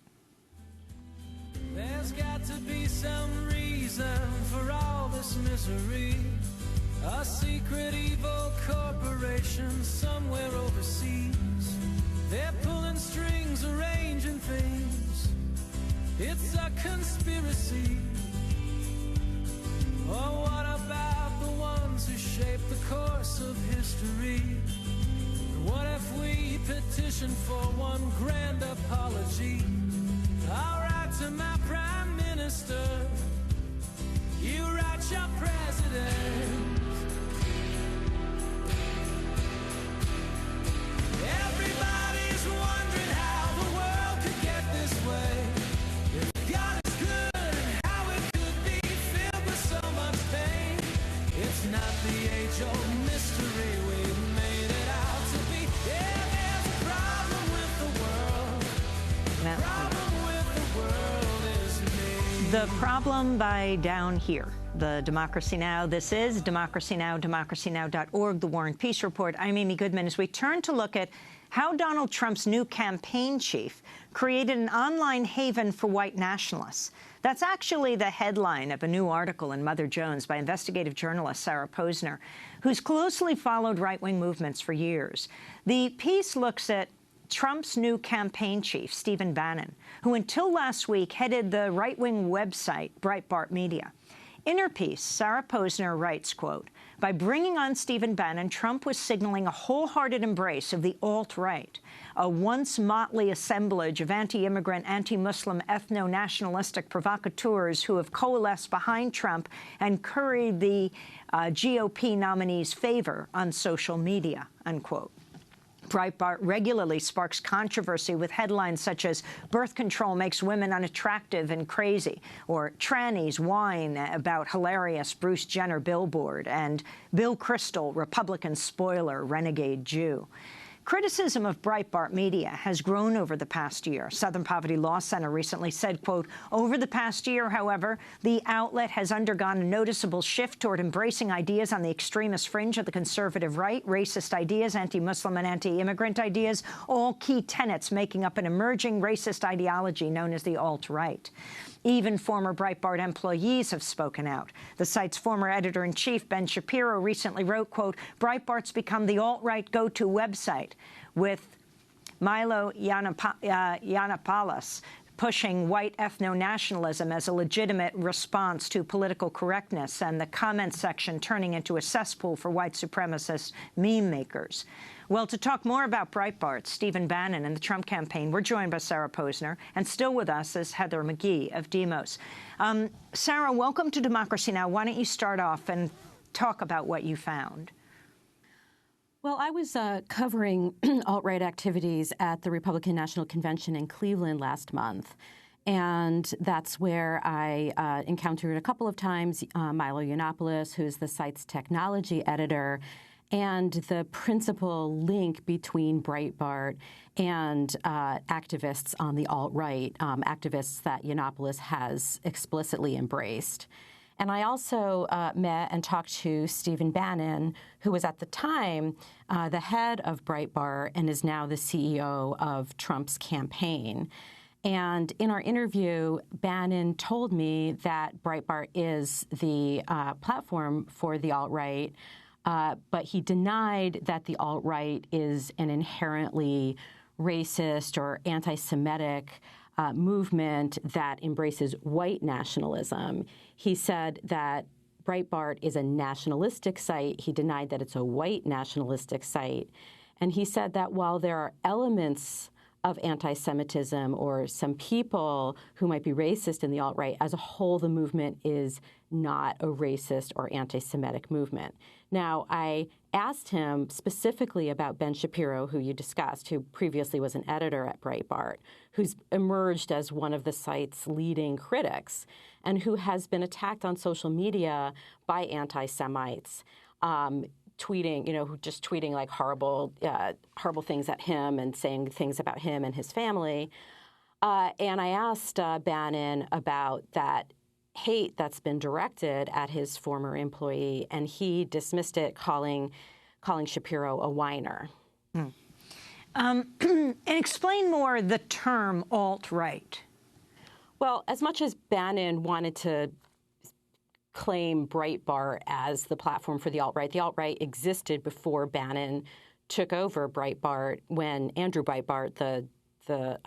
There's got to be some reason for all this misery. A secret evil corporation somewhere overseas. They're pulling strings, arranging things. It's a conspiracy. Oh, what about the ones who shape the course of history? What if we petition for one grand apology? I'll write to my prime minister. You write your president. Everybody's wondering how the world could get this way. If God is good and how it could be filled with so much pain. It's not the age-old mystery we've made it out to be. Yeah, there's a problem with the world. Problem with the world is me. The Problem by Down Here. The Democracy Now! This is Democracy Now!, democracynow.org, The War and Peace Report. I'm Amy Goodman as we turn to look at how Donald Trump's new campaign chief created an online haven for white nationalists. That's actually the headline of a new article in Mother Jones by investigative journalist Sarah Posner, who's closely followed right-wing movements for years. The piece looks at Trump's new campaign chief, Stephen Bannon, who until last week headed the right-wing website Breitbart Media. In her piece, Sarah Posner writes, quote, "By bringing on Stephen Bannon, Trump was signaling a wholehearted embrace of the alt-right, a once motley assemblage of anti-immigrant, anti-Muslim, ethno-nationalistic provocateurs who have coalesced behind Trump and curried the GOP nominee's favor on social media," unquote. Breitbart regularly sparks controversy with headlines such as "Birth control makes women unattractive and crazy," or "Trannies whine about hilarious Bruce Jenner billboard," and "Bill Kristol, Republican spoiler, renegade Jew." Criticism of Breitbart Media has grown over the past year. Southern Poverty Law Center recently said, quote, "Over the past year, however, the outlet has undergone a noticeable shift toward embracing ideas on the extremist fringe of the conservative right, racist ideas, anti-Muslim and anti-immigrant ideas, all key tenets making up an emerging racist ideology known as the alt-right." Even former Breitbart employees have spoken out. The site's former editor-in-chief, Ben Shapiro, recently wrote, quote, "Breitbart's become the alt-right go-to website, with Milo Yiannopoulos pushing white ethno-nationalism as a legitimate response to political correctness, and the comment section turning into a cesspool for white supremacist meme makers." Well, to talk more about Breitbart, Stephen Bannon, and the Trump campaign, we're joined by Sarah Posner, and still with us is Heather McGhee of Demos. Sarah, welcome to Democracy Now! Why don't you start off and talk about what you found? Well, I was covering alt-right activities at the Republican National Convention in Cleveland last month. And that's where I encountered a couple of times Milo Yiannopoulos, who's the site's technology editor. and the principal link between Breitbart and activists on the alt-right, activists that Yiannopoulos has explicitly embraced. And I also met and talked to Stephen Bannon, who was at the time the head of Breitbart and is now the CEO of Trump's campaign. And in our interview, Bannon told me that Breitbart is the platform for the alt-right, but he denied that the alt-right is an inherently racist or anti-Semitic movement that embraces white nationalism. He said that Breitbart is a nationalistic site. He denied that it's a white nationalistic site. And he said that while there are elements of anti-Semitism or some people who might be racist in the alt-right, as a whole, the movement is not a racist or anti-Semitic movement. Now, I asked him specifically about Ben Shapiro, who you discussed, who previously was an editor at Breitbart, who's emerged as one of the site's leading critics, and who has been attacked on social media by anti-Semites, tweeting, just tweeting like horrible things at him and saying things about him and his family. And I asked Bannon about that hate that's been directed at his former employee, and he dismissed it, calling Shapiro a whiner. And explain more the term alt-right. Well, as much as Bannon wanted to claim Breitbart as the platform for the alt-right existed before Bannon took over Breitbart when Andrew Breitbart, the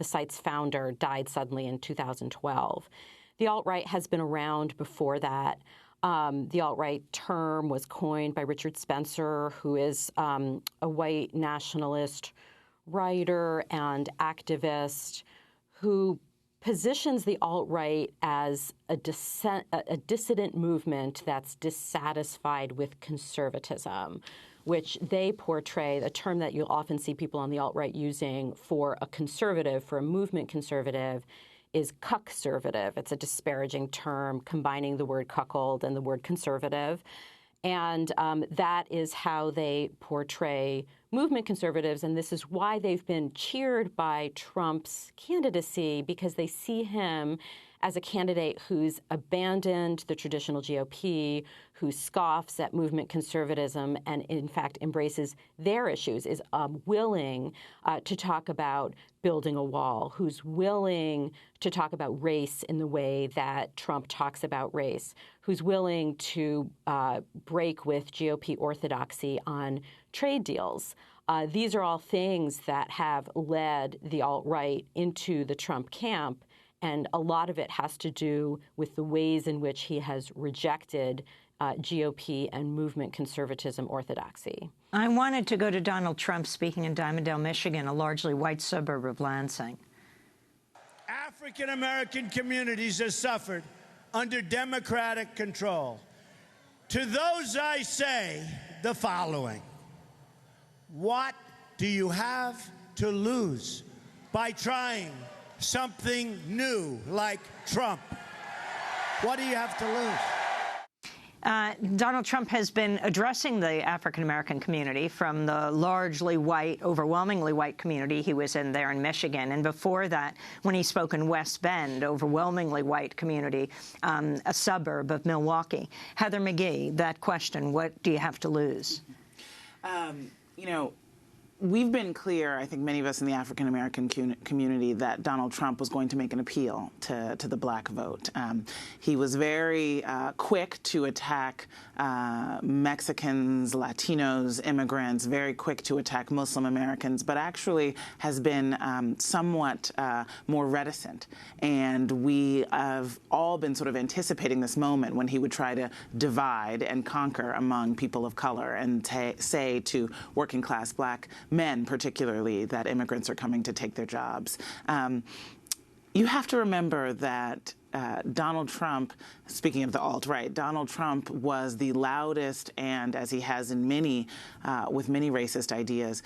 site's founder, died suddenly in 2012. The alt-right has been around before that. The alt-right term was coined by Richard Spencer, who is a white nationalist writer and activist who positions the alt-right as a dissident movement that's dissatisfied with conservatism, which they portray, a term that you'll often see people on the alt-right using for a conservative, for a movement conservative, is cuck-servative. It's a disparaging term combining the word cuckold and the word conservative. And that is how they portray movement conservatives, and this is why they've been cheered by Trump's candidacy, because they see him as a candidate who's abandoned the traditional GOP, who scoffs at movement conservatism and, in fact, embraces their issues, is willing to talk about building a wall, who's willing to talk about race in the way that Trump talks about race, who's willing to break with GOP orthodoxy on trade deals. These are all things that have led the alt-right into the Trump camp, and a lot of it has to do with the ways in which he has rejected GOP and movement conservatism orthodoxy. I wanted to go to Donald Trump speaking in Dimondale, Michigan, a largely white suburb of Lansing. African-American communities have suffered under Democratic control. To those I say the following: what do you have to lose by trying something new like Trump? What do you have to lose? Donald Trump has been addressing the African-American community from the largely white, overwhelmingly white community he was in there in Michigan. And before that, when he spoke in West Bend, overwhelmingly white community, a suburb of Milwaukee. Heather McGhee, that question, what do you have to lose? We've been clear, I think many of us in the African-American community, that Donald Trump was going to make an appeal to the black vote. He was very quick to attack Mexicans, Latinos, immigrants, very quick to attack Muslim Americans, but actually has been somewhat more reticent. And we have all been sort of anticipating this moment when he would try to divide and conquer among people of color and say to working-class black men, particularly, that immigrants are coming to take their jobs. You have to remember that Donald Trump, speaking of the alt-right, Donald Trump was the loudest and, as he has in many, with many racist ideas,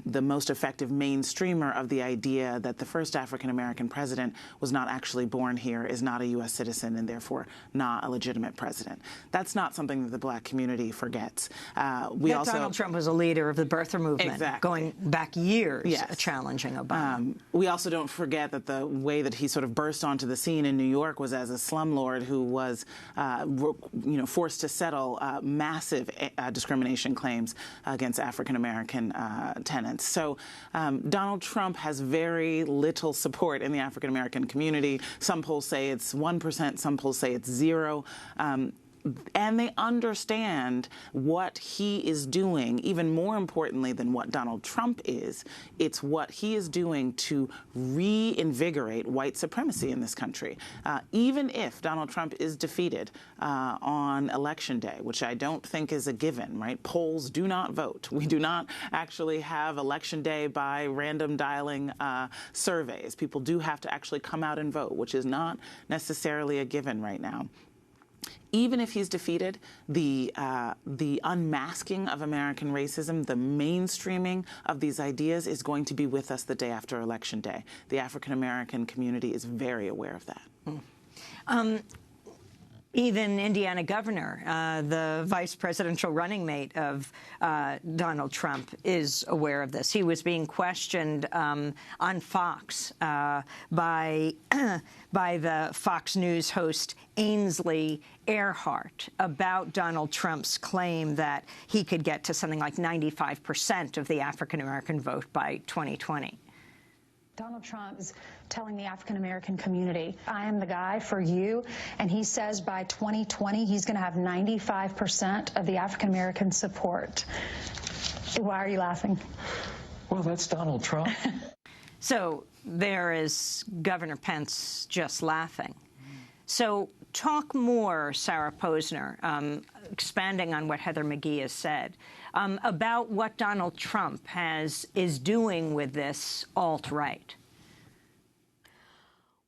the most effective mainstreamer of the idea that the first African-American president was not actually born here, is not a U.S. citizen, and therefore not a legitimate president. That's not something that the black community forgets. Donald Trump was a leader of the birther movement, going back years, challenging Obama. We also don't forget that the way that he sort of burst onto the scene in New York was as a slumlord who was, forced to settle massive discrimination claims against African-American tenants. So Donald Trump has very little support in the African-American community. Some polls say it's 1%, some polls say it's 0%. And they understand what he is doing, even more importantly than what Donald Trump is. It's what he is doing to reinvigorate white supremacy in this country. Even if Donald Trump is defeated on Election Day, which I don't think is a given, right? Polls do not vote. We do not actually have Election Day by random dialing surveys. People do have to actually come out and vote, which is not necessarily a given right now. Even if he's defeated, the unmasking of American racism, the mainstreaming of these ideas is going to be with us the day after Election Day. The African-American community is very aware of that. Even Indiana governor, the vice presidential running mate of Donald Trump, is aware of this. He was being questioned on Fox by the Fox News host Ainsley Earhart about Donald Trump's claim that he could get to something like 95% of the African-American vote by 2020. Donald Trump is telling the African-American community, I am the guy for you, and he says by 2020 he's going to have 95% of the African-American support. Why are you laughing? Well, that's Donald Trump. So there is Governor Pence just laughing. So talk more, Sarah Posner, expanding on what Heather McGhee has said, about what Donald Trump is doing with this alt-right.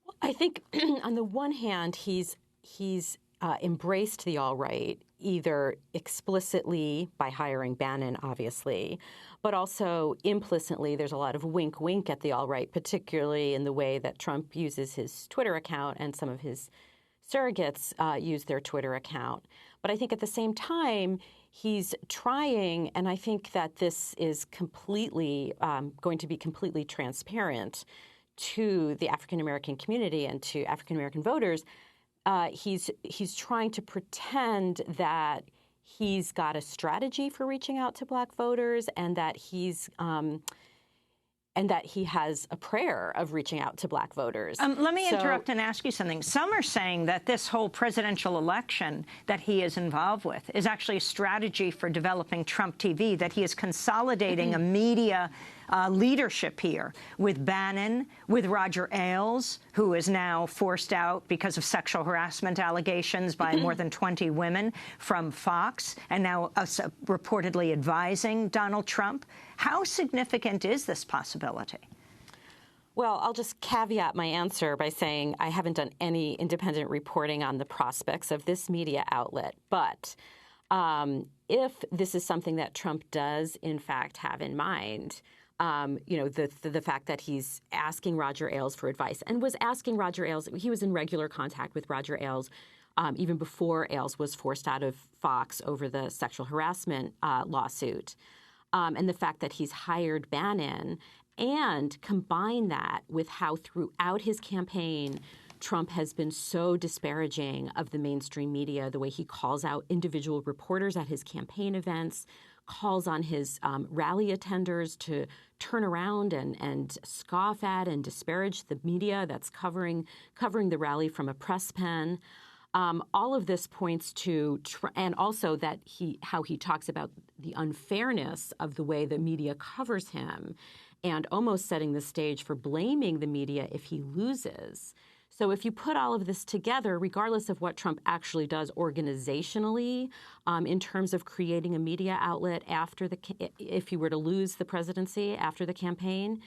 Well, I think on the one hand, he's embraced the alt-right, either explicitly by hiring Bannon, obviously, but also implicitly. There's a lot of wink-wink at the alt-right, particularly in the way that Trump uses his Twitter account and some of his surrogates use their Twitter account. But I think at the same time, he's trying, and I think that this is completely going to be completely transparent to the African-American community and to African-American voters. He's trying to pretend that he's got a strategy for reaching out to black voters and that he has a prayer of reaching out to black voters. Let me interrupt and ask you something. Some are saying that this whole presidential election that he is involved with is actually a strategy for developing Trump TV, that he is consolidating a media leadership here with Bannon, with Roger Ailes, who is now forced out because of sexual harassment allegations by more than 20 women from Fox, and now reportedly advising Donald Trump. How significant is this possibility? Well, I'll just caveat my answer by saying I haven't done any independent reporting on the prospects of this media outlet. But if this is something that Trump does, in fact, have in mind, the fact that he's asking Roger Ailes for advice and was asking Roger Ailes, he was in regular contact with Roger Ailes even before Ailes was forced out of Fox over the sexual harassment lawsuit. And the fact that he's hired Bannon, and combine that with how throughout his campaign, Trump has been so disparaging of the mainstream media, the way he calls out individual reporters at his campaign events, calls on his rally attenders to turn around and scoff at and disparage the media that's covering the rally from a press pen. All of this points to, and also that how he talks about the unfairness of the way the media covers him, and almost setting the stage for blaming the media if he loses. So if you put all of this together, regardless of what Trump actually does organizationally in terms of creating a media outlet if he were to lose the presidency after the campaign,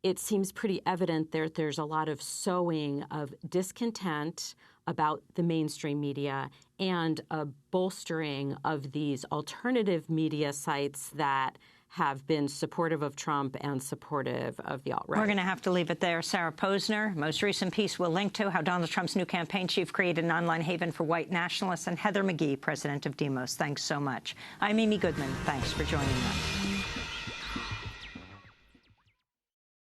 it seems pretty evident there's a lot of sowing of discontent about the mainstream media and a bolstering of these alternative media sites that have been supportive of Trump and supportive of the alt-right. We're going to have to leave it there. Sarah Posner, most recent piece we'll link to, how Donald Trump's new campaign chief created an online haven for white nationalists, and Heather McGhee, president of Demos. Thanks so much. I'm Amy Goodman. Thanks for joining us.